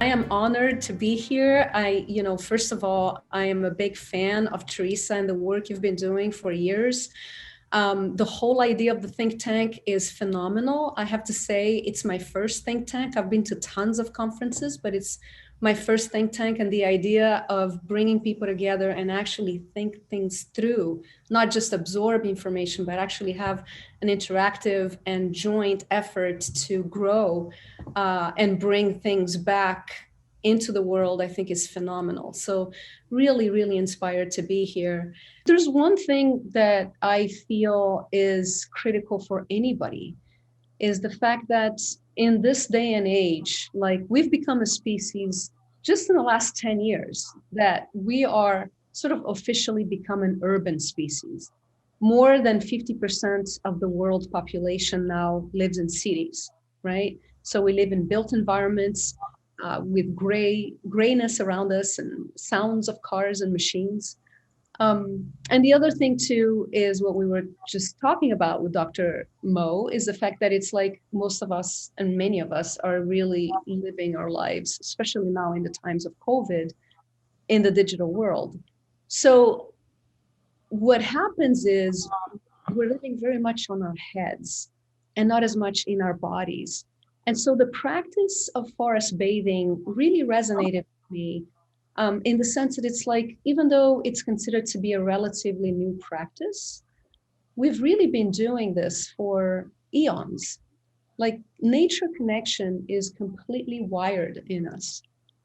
I am honored to be here. First of all, I am a big fan of Teresa and the work you've been doing for years. The whole idea of the think tank is phenomenal. I have to say, it's my first think tank. I've been to tons of conferences, but it's my first think tank. And the idea of bringing people together and actually think things through, not just absorb information, but actually have an interactive and joint effort to grow and bring things back into the world, I think is phenomenal. So really, really inspired to be here. There's one thing that I feel is critical for anybody is the fact that in this day and age, like we've become a species just in the last 10 years, that we are sort of officially become an urban species. More than 50% of the world population now lives in cities, right? So we live in built environments with grayness around us and sounds of cars and machines. And the other thing too is what we were just talking about with Dr. Mo is the fact that it's like most of us and many of us are really living our lives, especially now in the times of COVID, in the digital world. So what happens is we're living very much on our heads and not as much in our bodies. And so the practice of forest bathing really resonated with me in the sense that it's like, even though it's considered to be a relatively new practice, we've really been doing this for eons. Like nature connection is completely wired in us,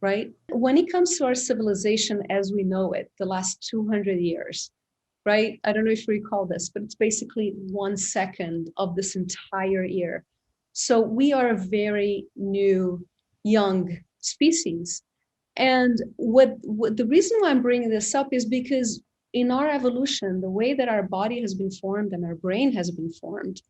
right? When it comes to our civilization as we know it, the last 200 years, right? I don't know if you recall this, but it's basically 1 second of this entire year. So we are a very new, young species. And what the reason why I'm bringing this up is because in our evolution, the way that our body has been formed and our brain has been formed,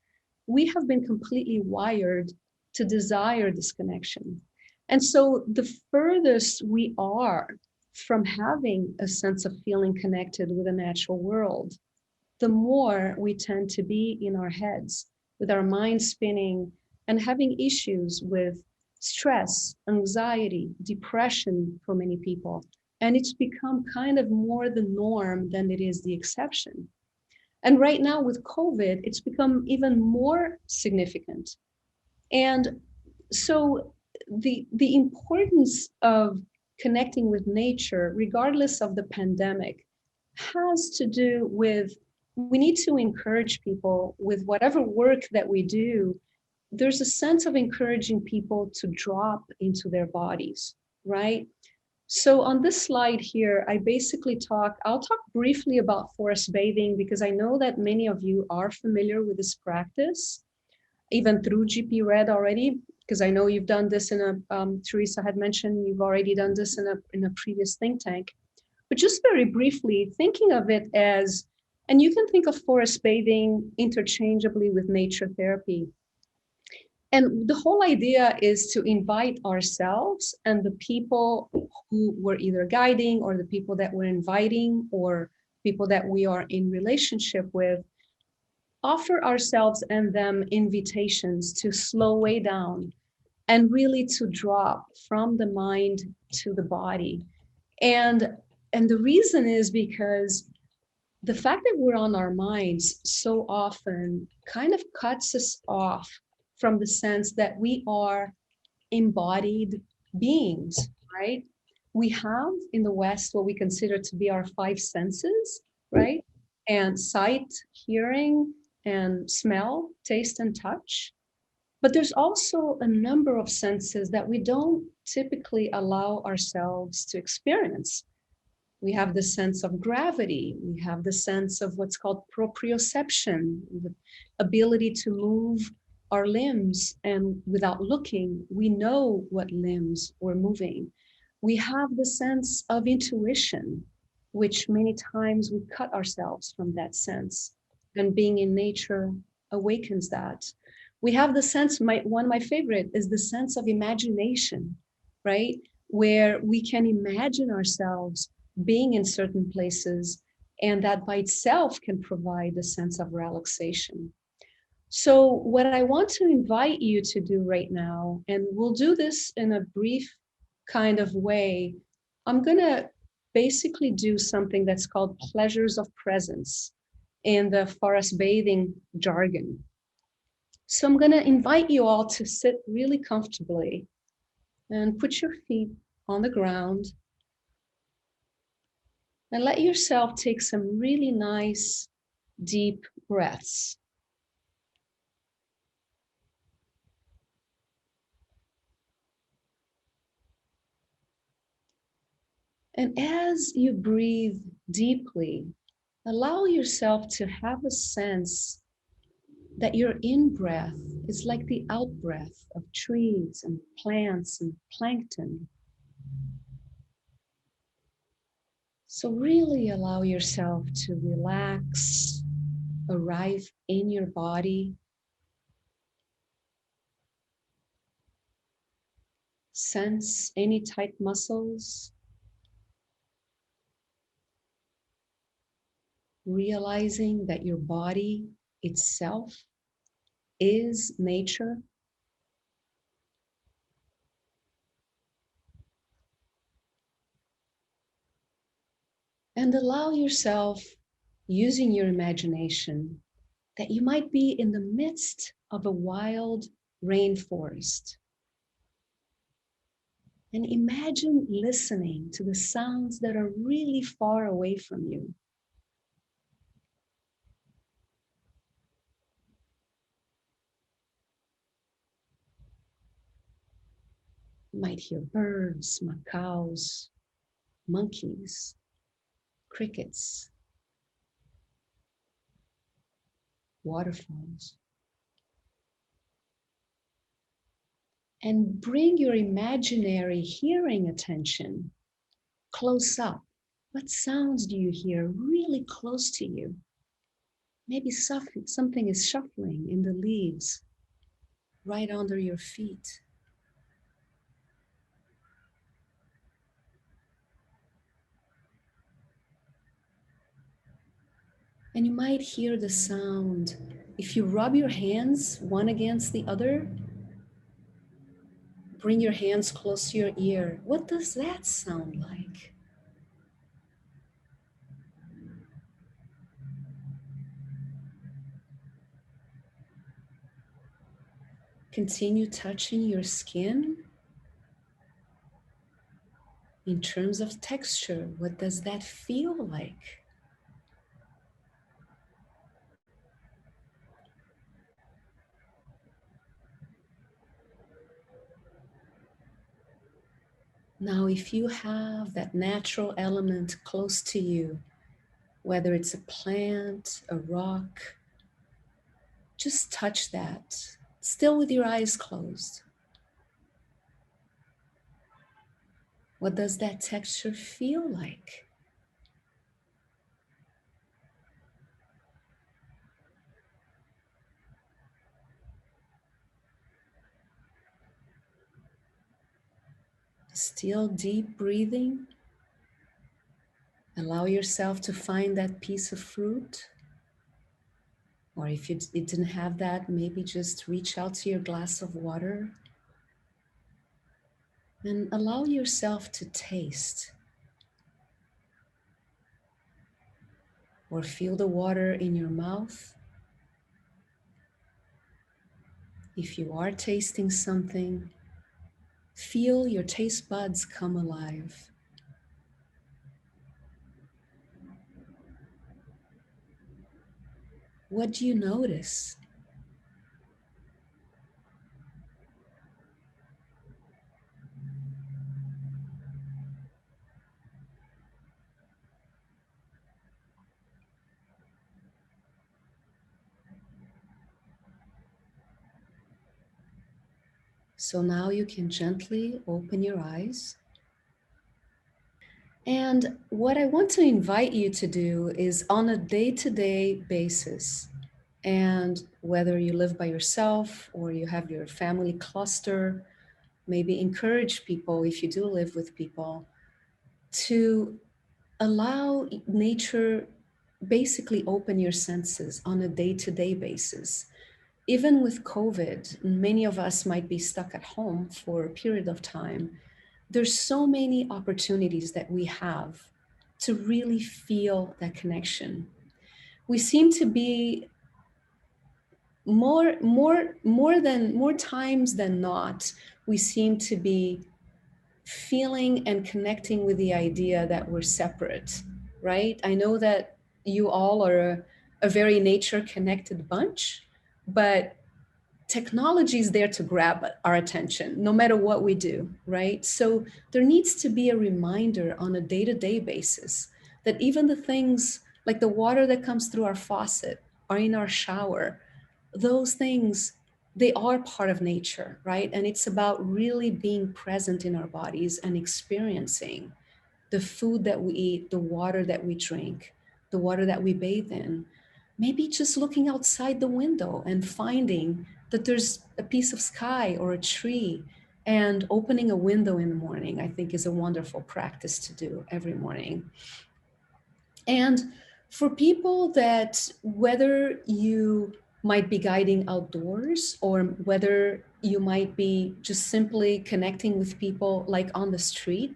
we have been completely wired to desire this connection. And so the furthest we are from having a sense of feeling connected with the natural world, the more we tend to be in our heads, with our minds spinning and having issues with stress, anxiety, depression for many people. And it's become kind of more the norm than it is the exception. And right now with COVID, it's become even more significant. And so the importance of connecting with nature, regardless of the pandemic, has to do with we need to encourage people with whatever work that we do. There's a sense of encouraging people to drop into their bodies, right? So on this slide here, I'll talk briefly about forest bathing because I know that many of you are familiar with this practice, even through GP Red already, because I know you've done this Teresa had mentioned you've already done this in a previous think tank. But just very briefly, thinking of it as, and you can think of forest bathing interchangeably with nature therapy. And the whole idea is to invite ourselves and the people who we're either guiding or the people that we're inviting or people that we are in relationship with, offer ourselves and them invitations to slow way down and really to drop from the mind to the body. And the reason is because the fact that we're on our minds so often kind of cuts us off from the sense that we are embodied beings, right? We have in the West what we consider to be our 5 senses, right? And sight, hearing, and smell, taste, and touch. But there's also a number of senses that we don't typically allow ourselves to experience. We have the sense of gravity. We have the sense of what's called proprioception, the ability to move our limbs, and without looking, we know what limbs we're moving. We have the sense of intuition, which many times we cut ourselves from that sense, and being in nature awakens that. We have the sense, one of my favorite is the sense of imagination, right? Where we can imagine ourselves being in certain places, and that by itself can provide a sense of relaxation. So what I want to invite you to do right now, and we'll do this in a brief kind of way, I'm going to basically do something that's called pleasures of presence in the forest bathing jargon. So I'm going to invite you all to sit really comfortably and put your feet on the ground and let yourself take some really nice, deep breaths. And as you breathe deeply, allow yourself to have a sense that your in-breath is like the out-breath of trees and plants and plankton. So really allow yourself to relax, arrive in your body, sense any tight muscles, realizing that your body itself is nature. And allow yourself, using your imagination, that you might be in the midst of a wild rainforest. And imagine listening to the sounds that are really far away from you. You might hear birds, macaws, monkeys, crickets, waterfalls. And bring your imaginary hearing attention close up. What sounds do you hear really close to you? Maybe something is shuffling in the leaves right under your feet. And you might hear the sound. If you rub your hands one against the other, bring your hands close to your ear. What does that sound like? Continue touching your skin. In terms of texture, what does that feel like? Now, if you have that natural element close to you, whether it's a plant, a rock, just touch that, still with your eyes closed. What does that texture feel like? Still deep breathing. Allow yourself to find that piece of fruit. Or if you didn't have that, maybe just reach out to your glass of water and allow yourself to taste or feel the water in your mouth. If you are tasting something, feel your taste buds come alive. What do you notice? So now you can gently open your eyes. And what I want to invite you to do is on a day-to-day basis, and whether you live by yourself or you have your family cluster, maybe encourage people, if you do live with people, to allow nature basically open your senses on a day-to-day basis. Even with COVID, many of us might be stuck at home for a period of time, there's so many opportunities that we have to really feel that connection. We seem to be more times than not, we seem to be feeling and connecting with the idea that we're separate, right? I know that you all are a very nature connected bunch, but technology is there to grab our attention no matter what we do, right? So there needs to be a reminder on a day-to-day basis that even the things like the water that comes through our faucet or in our shower, those things, they are part of nature, right? And it's about really being present in our bodies and experiencing the food that we eat, the water that we drink, the water that we bathe in. Maybe just looking outside the window and finding that there's a piece of sky or a tree, and opening a window in the morning, I think, is a wonderful practice to do every morning. And for people that, whether you might be guiding outdoors or whether you might be just simply connecting with people like on the street,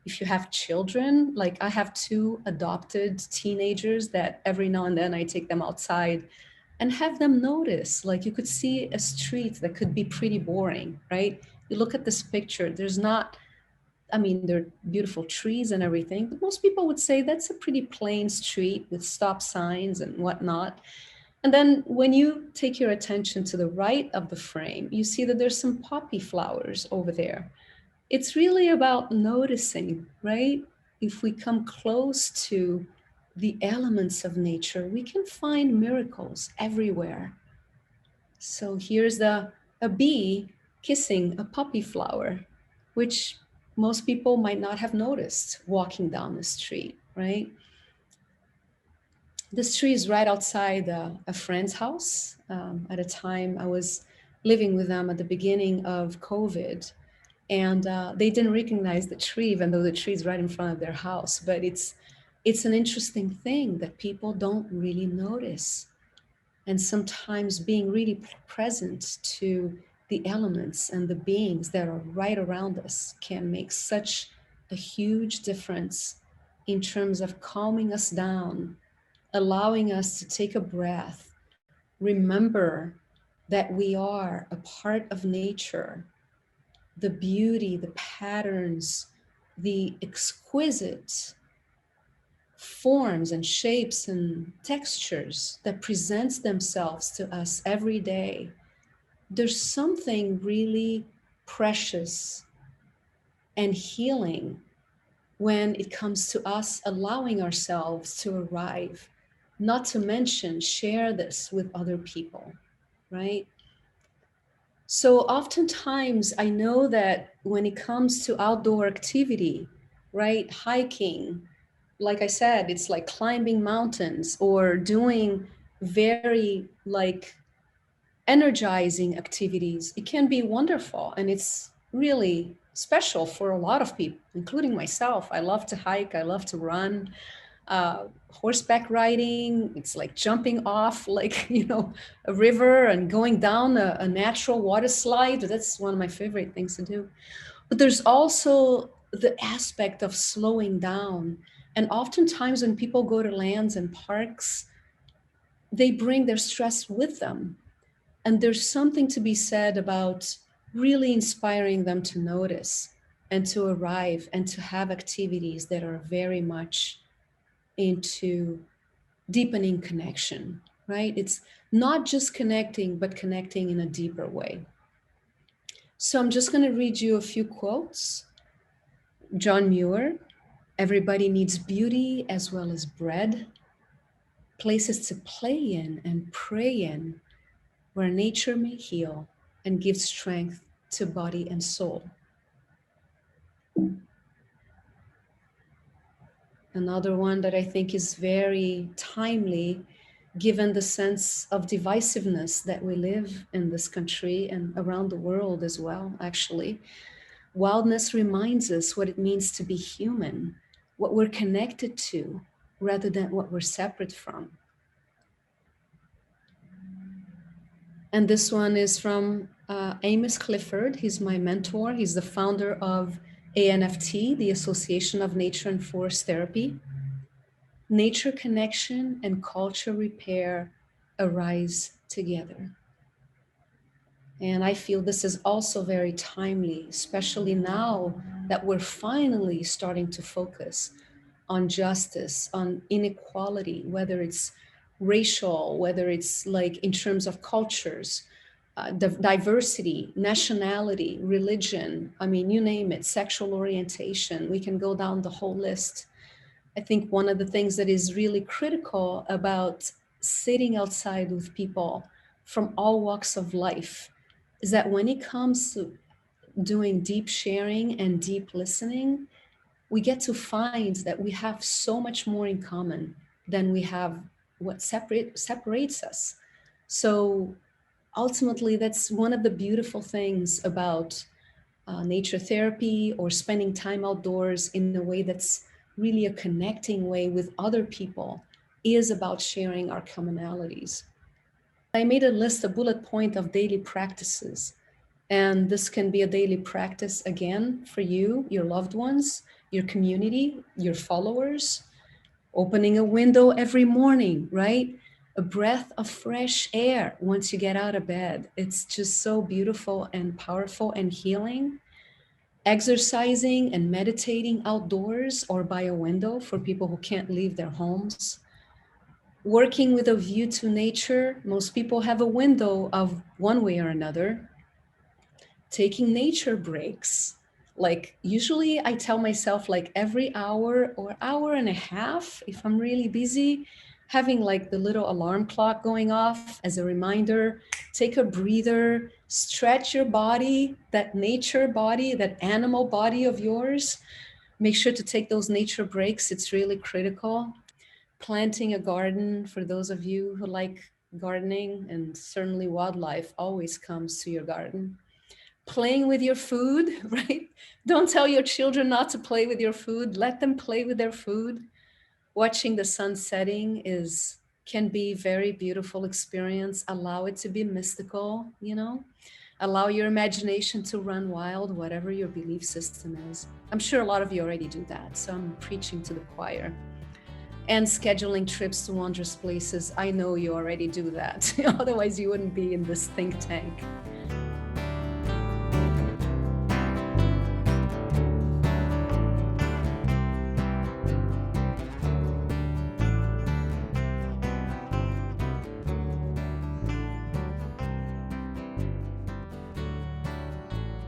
if you have children, like I have two adopted teenagers that every now and then I take them outside and have them notice, like you could see a street that could be pretty boring, right? You look at this picture, there's not, I mean, there are beautiful trees and everything, but most people would say that's a pretty plain street with stop signs and whatnot. And then when you take your attention to the right of the frame, you see that there's some poppy flowers over there. It's really about noticing, right? If we come close to the elements of nature, we can find miracles everywhere. So here's a bee kissing a poppy flower, which most people might not have noticed walking down the street, right? This tree is right outside a friend's house. At a time I was living with them at the beginning of COVID, and they didn't recognize the tree, even though the tree is right in front of their house. But it's an interesting thing that people don't really notice. And sometimes being really present to the elements and the beings that are right around us can make such a huge difference in terms of calming us down, allowing us to take a breath, remember that we are a part of nature, the beauty, the patterns, the exquisite forms and shapes and textures that presents themselves to us every day. There's something really precious and healing when it comes to us allowing ourselves to arrive, not to mention share this with other people, right? So oftentimes I know that when it comes to outdoor activity, right, hiking, like I said, it's like climbing mountains or doing very like energizing activities. It can be wonderful, and it's really special for a lot of people, including myself. I love to hike, I love to run, horseback riding. It's like jumping off like, a river and going down a natural water slide. That's one of my favorite things to do. But there's also the aspect of slowing down. And oftentimes when people go to lands and parks, they bring their stress with them. And there's something to be said about really inspiring them to notice and to arrive and to have activities that are very much into deepening connection, right? It's not just connecting, but connecting in a deeper way. So I'm just going to read you a few quotes. John Muir: everybody needs beauty as well as bread, places to play in and pray in, where nature may heal and give strength to body and soul. Another one that I think is very timely, given the sense of divisiveness that we live in this country and around the world as well, actually. Wildness reminds us what it means to be human, what we're connected to, rather than what we're separate from. And this one is from Amos Clifford. He's my mentor. He's the founder of ANFT, the Association of Nature and Forest Therapy. Nature connection and culture repair arise together. And I feel this is also very timely, especially now that we're finally starting to focus on justice, on inequality, whether it's racial, whether it's like in terms of cultures, diversity, nationality, religion, I mean, you name it, sexual orientation, we can go down the whole list. I think one of the things that is really critical about sitting outside with people from all walks of life is that when it comes to doing deep sharing and deep listening, we get to find that we have so much more in common than we have what separates us. So ultimately, that's one of the beautiful things about nature therapy or spending time outdoors in a way that's really a connecting way with other people is about sharing our commonalities. I made a list, a bullet point of daily practices. And this can be a daily practice again for you, your loved ones, your community, your followers. Opening a window every morning, right? A breath of fresh air once you get out of bed. It's just so beautiful and powerful and healing. Exercising and meditating outdoors or by a window for people who can't leave their homes. Working with a view to nature. Most people have a window of one way or another. Taking nature breaks. Like usually I tell myself like every hour or hour and a half, if I'm really busy, having like the little alarm clock going off as a reminder, take a breather, stretch your body, that nature body, that animal body of yours. Make sure to take those nature breaks. It's really critical. Planting a garden, for those of you who like gardening, and certainly wildlife always comes to your garden. Playing with your food, right? Don't tell your children not to play with your food. Let them play with their food. Watching the sun setting can be very beautiful experience. Allow it to be mystical, you know? Allow your imagination to run wild, whatever your belief system is. I'm sure a lot of you already do that, so I'm preaching to the choir. And scheduling trips to wondrous places. I know you already do that. Otherwise, you wouldn't be in this think tank.